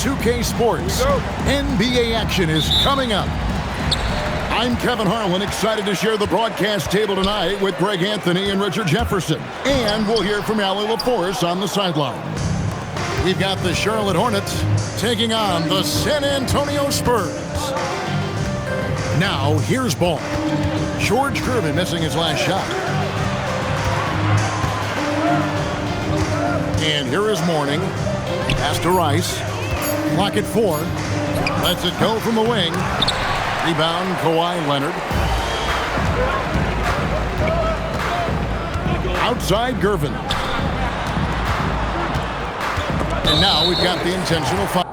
2K Sports. NBA action is coming up. I'm Kevin Harlan, excited to share the broadcast table tonight with Greg Anthony and Richard Jefferson. And we'll hear from Allie LaForce on the sideline. We've got the Charlotte Hornets taking on the San Antonio Spurs. Now, here's ball. George Gervin missing his last shot. And here is Mourning. Pass to Rice. Clock at 4. Lets it go from the wing. Rebound, Kawhi Leonard. Outside, Gervin. And now we've got the intentional foul.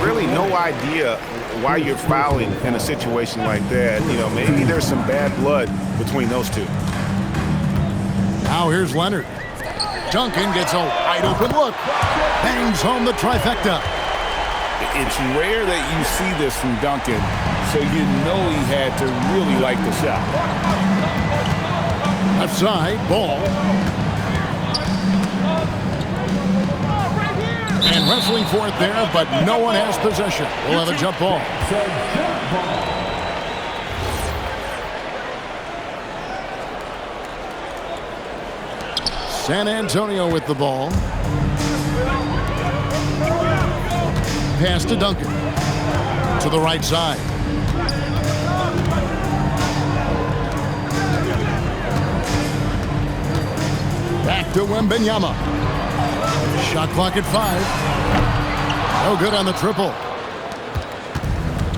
Really no idea why you're fouling in a situation like that. You know, maybe there's some bad blood between those two. Now here's Leonard. Duncan gets a wide open look. Bangs home the trifecta. It's rare that you see this from Duncan, so you know he had to really like the shot. Left side, Ball. And wrestling for it there, but no one has possession. We'll have a jump ball. San Antonio with the ball. Pass to Duncan. To the right side. Back to Wembanyama. Shot clock at 5. No good on the triple.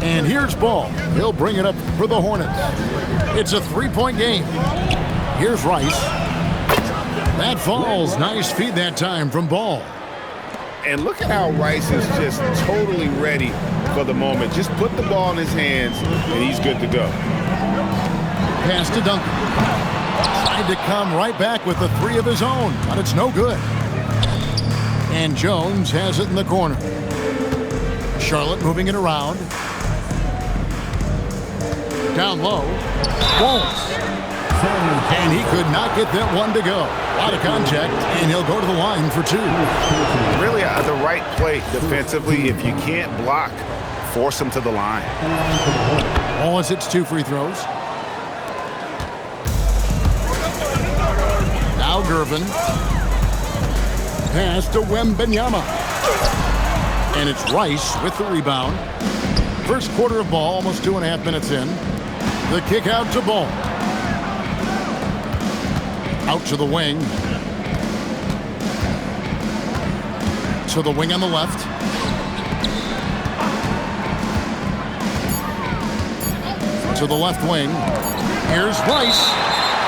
And here's Ball. He'll bring it up for the Hornets. It's a 3-point game. Here's Rice. That falls. Nice feed that time from Ball. And look at how Rice is just totally ready for the moment. Just put the ball in his hands, and he's good to go. Pass to Duncan. Tried to come right back with the 3 of his own, but it's no good. And Jones has it in the corner. Charlotte moving it around. Down low. Won't. And he could not get that one to go. Out of contact, and he'll go to the line for 2. Really the right play defensively. If you can't block, force him to the line. Wallace hits 2 free throws. Now Gervin. Pass to Wembanyama. And it's Rice with the rebound. First quarter of ball, almost 2.5 minutes in. The kick out to Ball. Out to the wing. To the wing on the left. To the left wing. Here's Rice.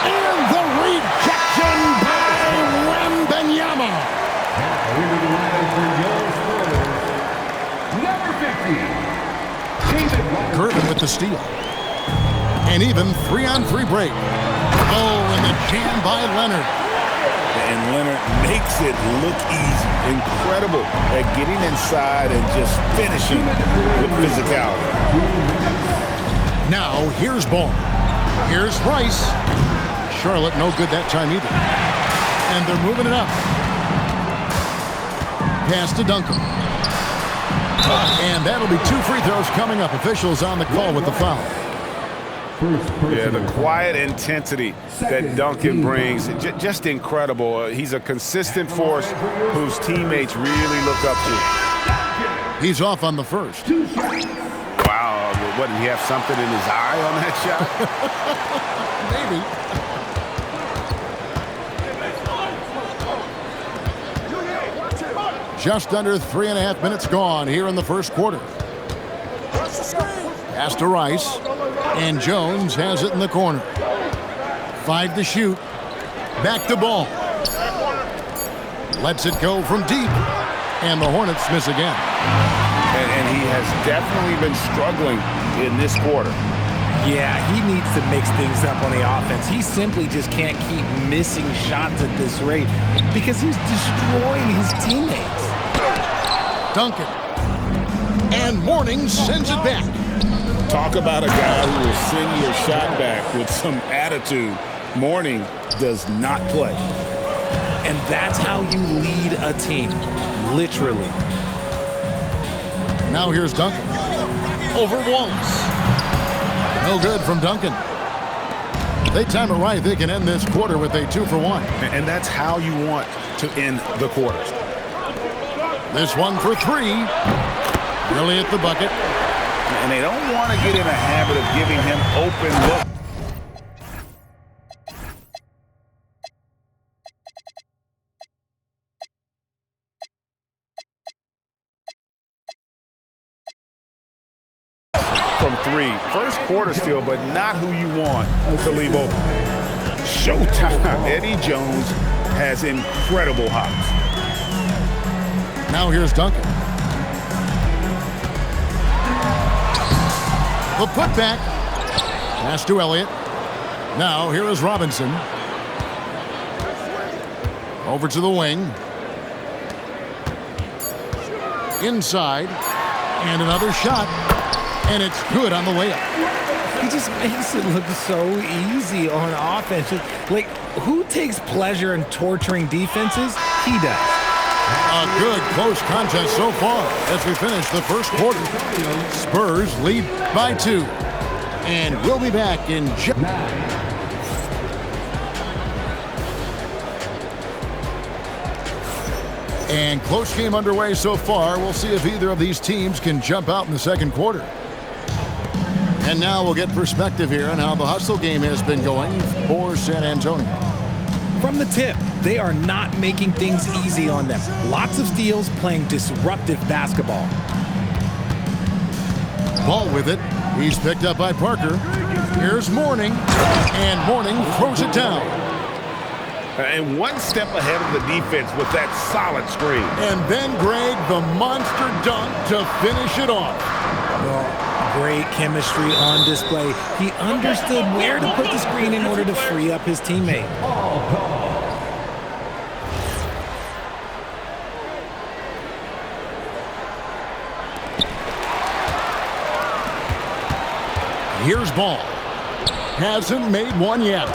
And the rejection by Wembanyama. Gervin with the steal. And even 3-on-3 break. Oh, and the jam by Leonard. and Leonard makes it look easy. Incredible at getting inside and just finishing with physicality. Now, here's Ball. Here's Rice. Charlotte, no good that time either. And they're moving it up. Pass to Duncan. And that'll be 2 free throws coming up. Officials on the call with the foul. Yeah, the quiet intensity that Duncan brings, just incredible. He's a consistent force whose teammates really look up to. He's off on the first. Wow, what, did he have something in his eye on that shot? Maybe. Just under 3.5 minutes gone here in the first quarter. Pass to Rice, and Jones has it in the corner. 5 to shoot. Back to Ball. Lets it go from deep, and the Hornets miss again. And he has definitely been struggling in this quarter. Yeah, he needs to mix things up on the offense. He simply just can't keep missing shots at this rate because he's destroying his teammates. Duncan. And Mourning sends it back. Talk about a guy who will send your shot back with some attitude. Mourning does not play. And that's how you lead a team, literally. Now here's Duncan. Over Wallace. No good from Duncan. They time it right. They can end this quarter with a 2-for-1. And that's how you want to end the quarters. This one for 3. Really at the bucket. And they don't want to get in a habit of giving him open look. From 3. First quarter still, but not who you want to leave open. Showtime. Eddie Jones has incredible hops. Now here's Duncan. The putback. Pass to Elliott. Now here is Robinson. Over to the wing. Inside. And another shot. And it's good on the layup. He just makes it look so easy on offense. Like, who takes pleasure in torturing defenses? He does. A good close contest so far as we finish the first quarter. Spurs lead by 2. And we'll be back in just... And close game underway so far. We'll see if either of these teams can jump out in the second quarter. And now we'll get perspective here on how the hustle game has been going for San Antonio. From the tip, they are not making things easy on them. Lots of steals, playing disruptive basketball. Ball with it. He's picked up by Parker. Here's Mourning. And Mourning throws it down. And one step ahead of the defense with that solid screen. And then Greg, the monster dunk to finish it off. Well, great chemistry on display. He understood where to put the screen in order to free up his teammate. Here's Ball. Hasn't made one yet.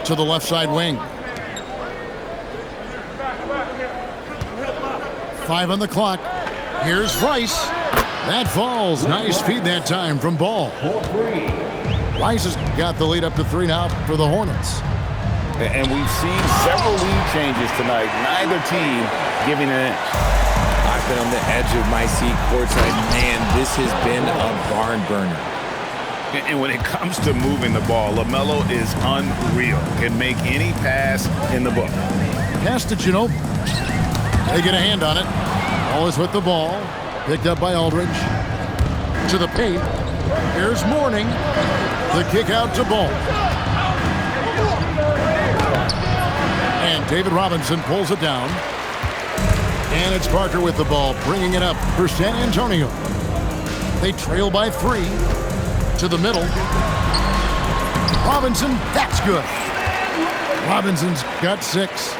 To the left side wing. 5 on the clock. Here's Rice. That falls. Nice feed that time from Ball. Rice has got the lead up to 3 now for the Hornets. And we've seen several lead changes tonight. Neither team giving an inch. I've been on the edge of my seat courtside. Man, this has been a barn burner. And when it comes to moving the ball, LaMelo is unreal. Can make any pass in the book. Pass to Ginobili. They get a hand on it. Always with the ball. Picked up by Aldridge. To the paint. Here's Mourning. The kick out to Ball. And David Robinson pulls it down. And it's Parker with the ball, bringing it up for San Antonio. They trail by 3. To the middle. Robinson, that's good. Robinson's got 6.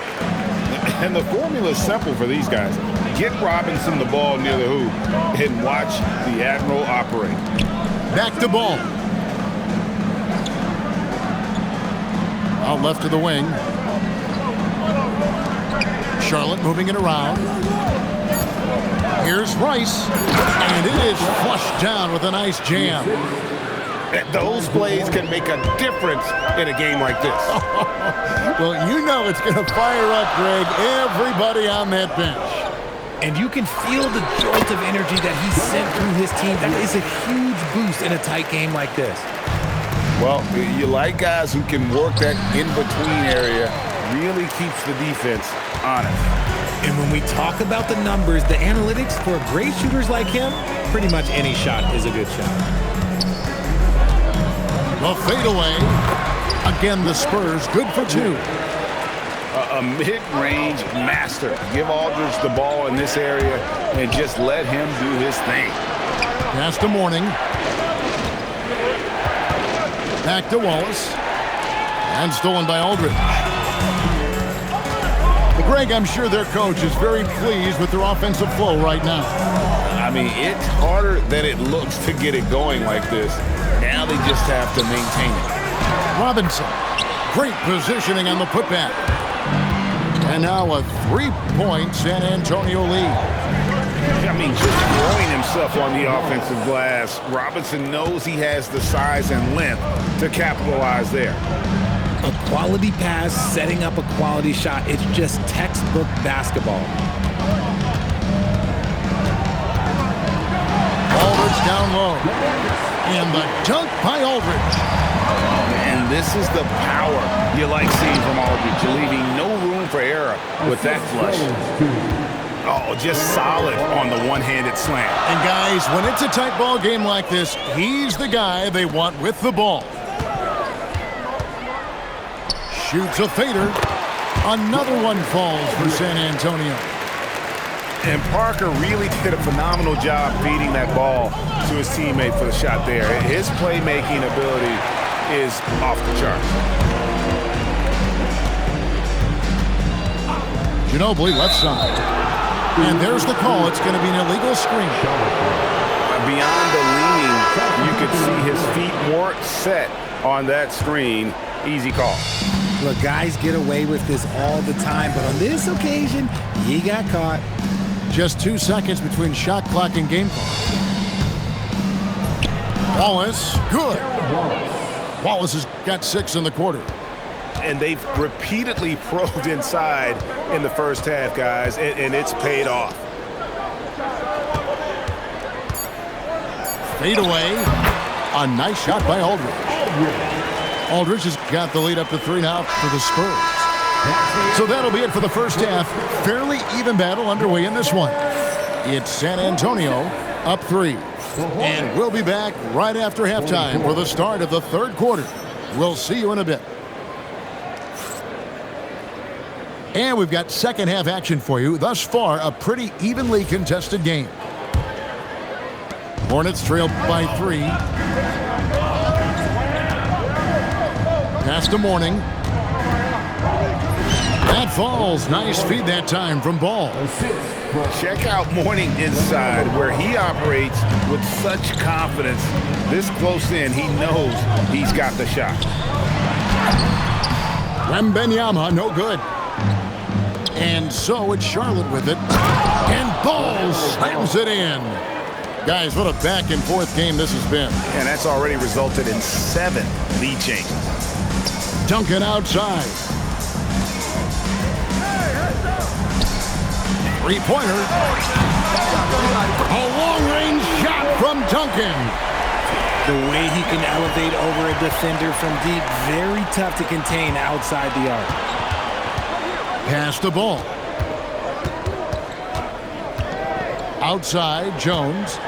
And the formula is simple for these guys. Get Robinson the ball near the hoop and watch the Admiral operate. Back to ball. Out left to the wing. Charlotte moving it around. Here's Rice. And it is flushed down with a nice jam. Those plays can make a difference in a game like this. Well, you know it's going to fire up, Greg, everybody on that bench. And you can feel the jolt of energy that he sent through his team. That is a huge boost in a tight game like this. Well, you like guys who can work that in-between area, really keeps the defense honest. And when we talk about the numbers, the analytics for great shooters like him, pretty much any shot is a good shot. The fadeaway. Again, the Spurs good for 2. A mid-range master. Give Aldridge the ball in this area and just let him do his thing. Pass to Mourning. Back to Wallace. And stolen by Aldridge. Greg, I'm sure their coach is very pleased with their offensive flow right now. I mean, it's harder than it looks to get it going like this. Now they just have to maintain it. Robinson. Great positioning on the putback. And now a 3-point San Antonio lead. I mean, just throwing himself on the offensive glass. Robinson knows he has the size and length to capitalize there. A quality pass, setting up a quality shot. It's just textbook basketball. Aldridge down low. And the dunk by Aldridge. And this is the power you like seeing from Aldridge, leaving no room for error with that flush. Oh, just solid on the one-handed slam. And guys, when it's a tight ball game like this, he's the guy they want with the ball. Shoots a fader. Another one falls for San Antonio. And Parker really did a phenomenal job feeding that ball to his teammate for the shot there. His playmaking ability is off the charts. Ginobili left side. And there's the call. It's going to be an illegal screen. Beyond the leaning, you could see his feet weren't set on that screen. Easy call. Look, guys get away with this all the time, but on this occasion, he got caught. Just 2 seconds between shot clock and game clock. Wallace, good. Wallace has got 6 in the quarter. And they've repeatedly probed inside in the first half, guys, and it's paid off. Fade away. A nice shot by Aldridge. Aldridge has got the lead up to 3 now for the Spurs. So that'll be it for the first half. Fairly even battle underway in this one. It's San Antonio up 3. And we'll be back right after halftime for the start of the third quarter. We'll see you in a bit. And we've got second half action for you. Thus far, a pretty evenly contested game. Hornets trail by 3. Pass to Mourning. That falls. Nice feed that time from Ball. Check out Mourning inside, where he operates with such confidence. This close in, he knows he's got the shot. Wembanyama, no good. And so it's Charlotte with it. And Ball slams it in. Guys, what a back-and-forth game this has been. And that's already resulted in 7 lead changes. Duncan outside. Three-pointer. A long-range shot from Duncan. The way he can elevate over a defender from deep, very tough to contain outside the arc. Pass the ball. Outside, Jones.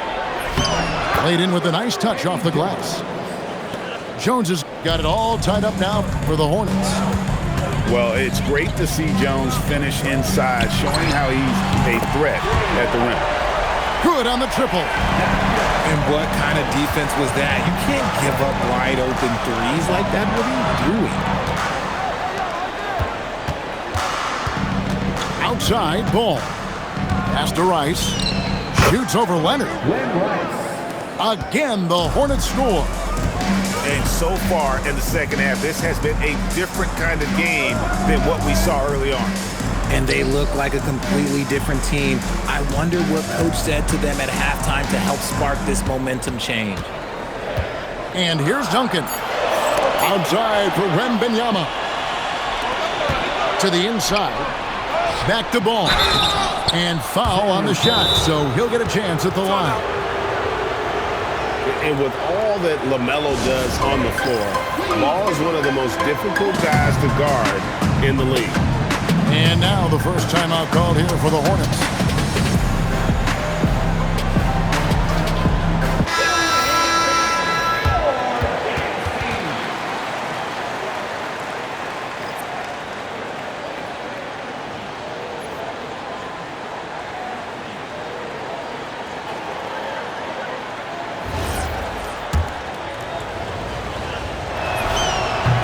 Played in with a nice touch off the glass. Jones has got it all tied up now for the Hornets. Well, it's great to see Jones finish inside, showing how he's a threat at the rim. Good on the triple. And what kind of defense was that? You can't give up wide open threes like that. What are you doing? Outside, ball. Pass to Rice. Shoots over Leonard. Again, the Hornets score. And so far in the second half, this has been a different kind of game than what we saw early on. And they look like a completely different team. I wonder what coach said to them at halftime to help spark this momentum change. And here's Duncan. Outside for Wembanyama. To the inside. Back to ball. And foul on the shot, so he'll get a chance at the line. And with all that LaMelo does on the floor, Ball is one of the most difficult guys to guard in the league. And now the first timeout called here for the Hornets.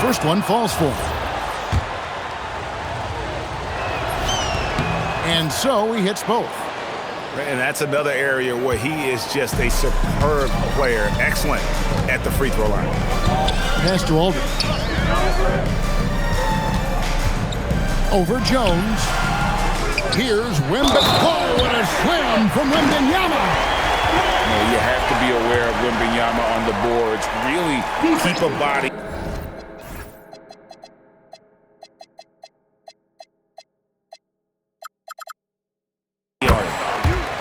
First one falls for him. And so he hits both. And that's another area where he is just a superb player. Excellent at the free throw line. Pass to Aldridge. Over Jones. Here's Wembanyama. Oh, and a slam from Wembanyama. You have to be aware of Wembanyama on the boards. Really keep a body.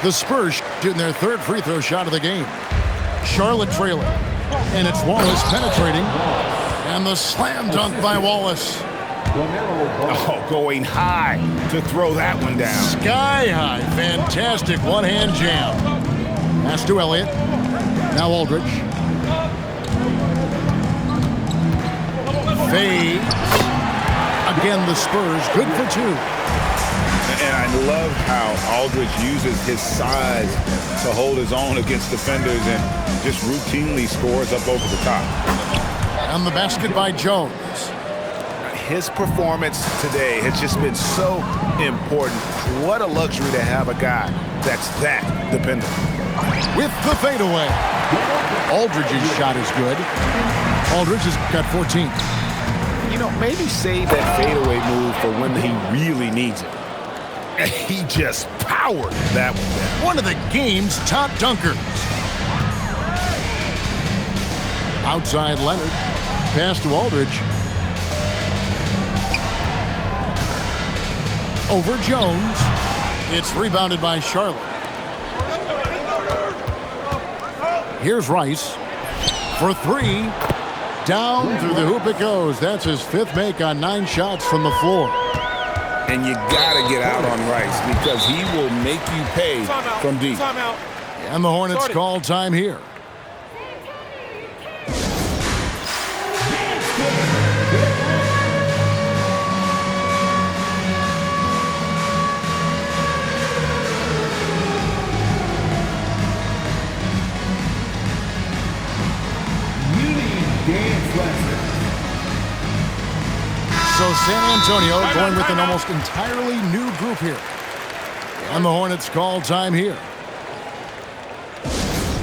The Spurs shooting their third free throw shot of the game. Charlotte trailing. And it's Wallace penetrating. And the slam dunk by Wallace. Oh, going high to throw that one down. Sky high. Fantastic one-hand jam. Pass to Elliott. Now Aldridge. Fades. Again, the Spurs good for two. And I love how Aldridge uses his size to hold his own against defenders and just routinely scores up over the top. And the basket by Jones. His performance today has just been so important. What a luxury to have a guy that's that dependent. With the fadeaway. Aldridge's shot is good. Aldridge has got 14. You know, maybe save that fadeaway move for when he really needs it. He just powered that one down. One of the game's top dunkers. Outside Leonard. Pass to Aldridge. Over Jones. It's rebounded by Charlotte. Here's Rice. For three. Down through the hoop it goes. That's his fifth make on 9 shots from the floor. And you got to get out on Rice because he will make you pay from deep. And the Hornets call time here. So San Antonio going with an almost entirely new group here. And the Hornets call time here.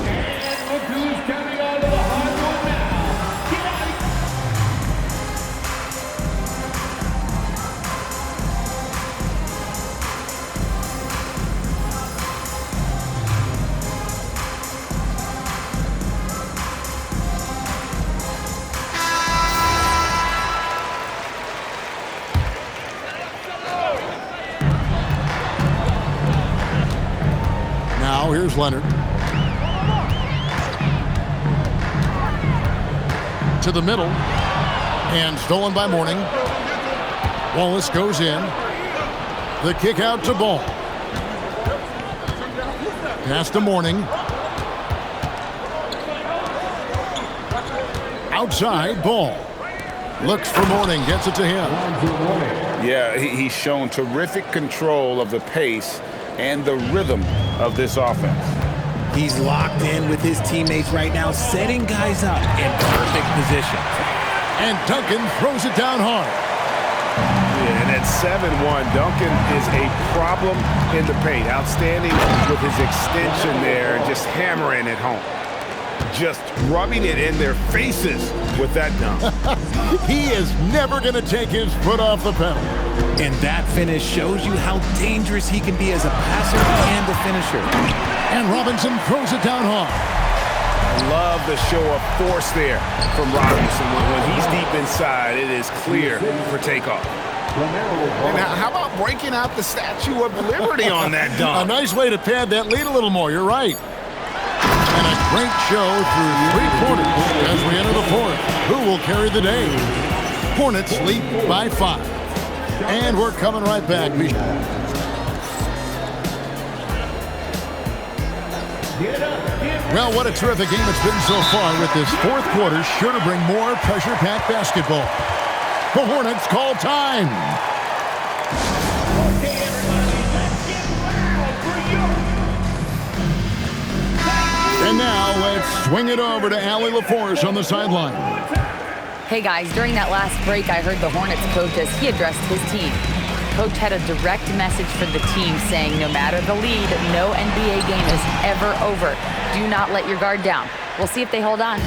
And look who's coming out of the hardwood now. Get out. Now here's Leonard. To the middle. And stolen by Mourning. Wallace goes in. The kick out to Ball. Pass to Mourning. Outside, Ball. Looks for Mourning, gets it to him. Yeah, he's shown terrific control of the pace and the rhythm of this offense. He's locked in with his teammates right now, setting guys up in perfect position. And Duncan throws it down hard. Yeah, and at 7-1, Duncan is a problem in the paint. Outstanding with his extension there and just hammering it home. Just rubbing it in their faces with that dunk. He is never going to take his foot off the pedal. And that finish shows you how dangerous he can be as a passer and a finisher. And Robinson throws it down hard. I love the show of force there from Robinson. When he's deep inside, it is clear for takeoff. And how about breaking out the Statue of Liberty on that dunk? A nice way to pad that lead a little more. You're right. And a great show through 3 quarters as we enter the fourth. Who will carry the day? Hornets lead by 5. And we're coming right back. Well, what a terrific game it's been so far, with this fourth quarter sure to bring more pressure-packed basketball. The Hornets call time. Okay, everybody, let's get loud for you. And now let's swing it over to Allie LaForce on the sideline. Hey guys, during that last break, I heard the Hornets coach as he addressed his team. Coach had a direct message for the team saying, no matter the lead, no NBA game is ever over. Do not let your guard down. We'll see if they hold on.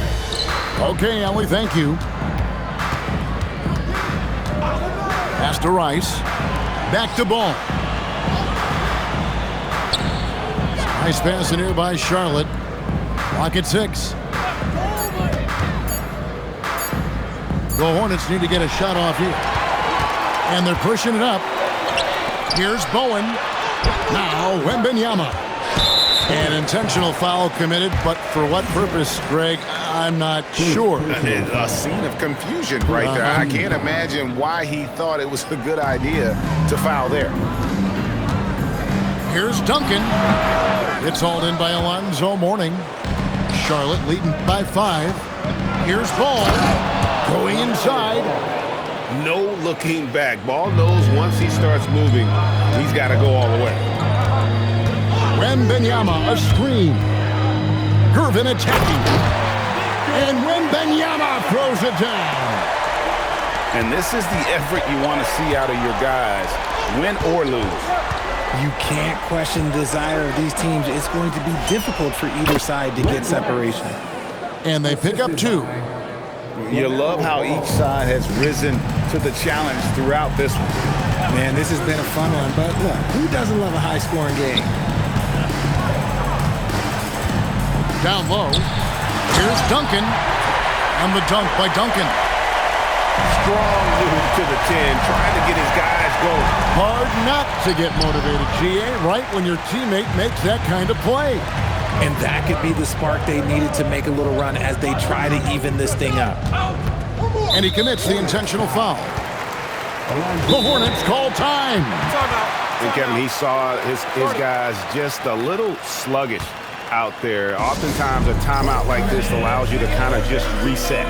Okay, Allie, thank you. Pass to Rice. Back to Ball. Nice pass in here by Charlotte. Clock at 6. The Hornets need to get a shot off here. And they're pushing it up. Here's Bowen. Now Wembanyama. An intentional foul committed, but for what purpose, Greg? I'm not sure. A scene of confusion right there. I can't imagine why he thought it was a good idea to foul there. Here's Duncan. It's hauled in by Alonzo Mourning. Charlotte leading by 5. Here's Ball. Going inside. No looking back. Ball knows once he starts moving, he's got to go all the way. Wembanyama, a screen. Gervin attacking. And Wembanyama throws it down. And this is the effort you want to see out of your guys, win or lose. You can't question the desire of these teams. It's going to be difficult for either side to get separation. And they pick up 2. You love how each side has risen to the challenge throughout this one. Man, this has been a fun one, but look, who doesn't love a high-scoring game? Down low. Here's Duncan. And the dunk by Duncan. Strong move to the 10, trying to get his guys going. Hard not to get motivated, GA, right when your teammate makes that kind of play. And that could be the spark they needed to make a little run as they try to even this thing up. And he commits the intentional foul. The Hornets call time. And Kevin, he saw his guys just a little sluggish out there. Oftentimes a timeout like this allows you to kind of just reset.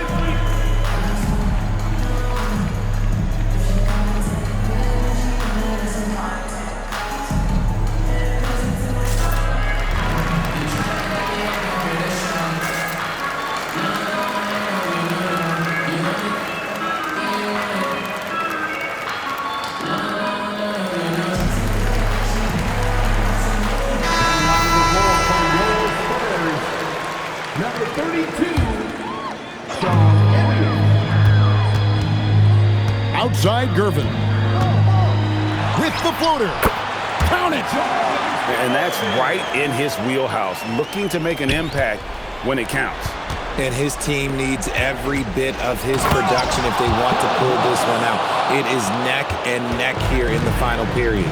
Number 32, Outside Gervin. With the floater. Count it. And that's right in his wheelhouse, looking to make an impact when it counts. And his team needs every bit of his production if they want to pull this one out. It is neck and neck here in the final period.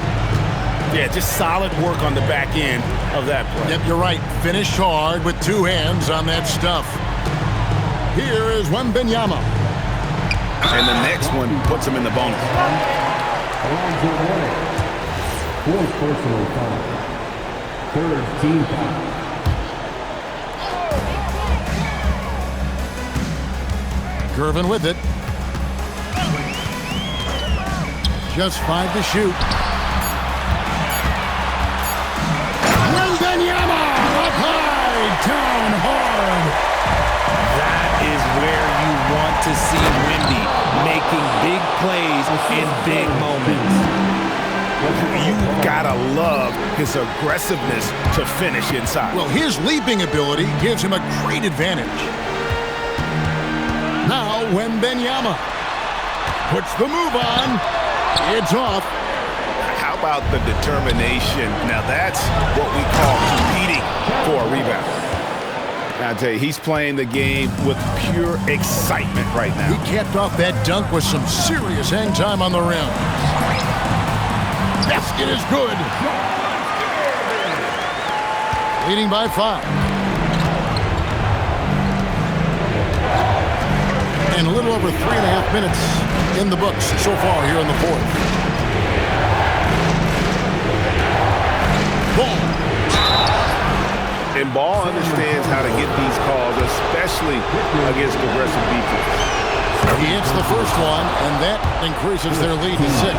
Yeah, just solid work on the back end of that play. Yep, you're right. Finish hard with 2 hands on that stuff. Here is Wembanyama. And the next one puts him in the bonus. Alonzo Mourning. 4th personal foul. 3rd team foul. Gervin with it. Just 5 to shoot. Wembanyama up high. to see Wemby making big plays in big moments. You gotta love his aggressiveness to finish inside. Well, his leaping ability gives him a great advantage. Now, Wembenyama puts the move on. It's off. How about the determination? Now that's what we call competing for a rebound. Now, I tell you, he's playing the game with pure excitement right now. He capped off that dunk with some serious hang time on the rim. Basket is good. Leading by 5. And a little over 3.5 minutes in the books so far here in the fourth. Ball. And Ball understands how to get these calls, especially against aggressive defense. He hits the first one, and that increases their lead to 6.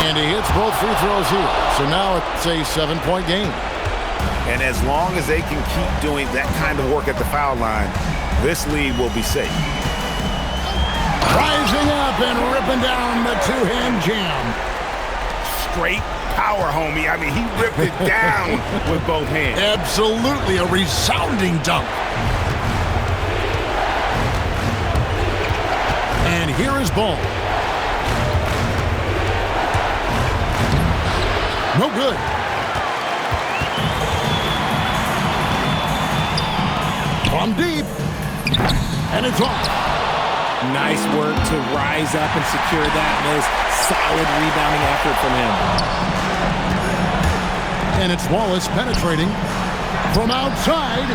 And he hits both free throws here. So now it's a 7-point game. And as long as they can keep doing that kind of work at the foul line, this lead will be safe. Rising up and ripping down the two-hand jam. Straight power, homie. I mean, he ripped it down with both hands. Absolutely a resounding dunk. And here is Ball. No good. From deep. And it's off. Nice work to rise up and secure that miss. Solid rebounding effort from him. And it's Wallace penetrating from outside.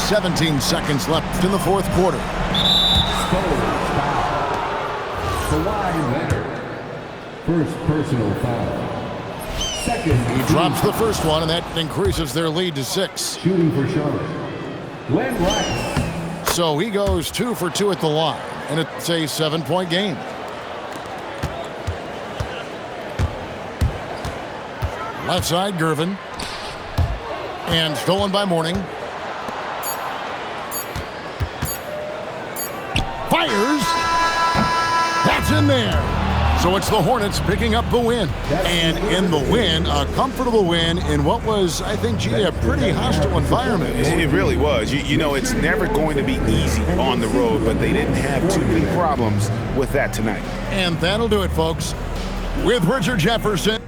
"17 seconds left in the fourth quarter. Kawhi Leonard. First personal foul. Second. He drops the first one, and that increases their lead to 6. Shooting for Charlotte. Glenn Rice. So he goes 2 for 2 at the line, and it's a 7-point game. Left side, Gervin. And stolen by Mourning. Fires. That's in there. So it's the Hornets picking up the win. And in the win, a comfortable win in what was, I think, G, a pretty hostile environment. It really was. You know, it's never going to be easy on the road, but they didn't have too many problems with that tonight. And that'll do it, folks. With Richard Jefferson.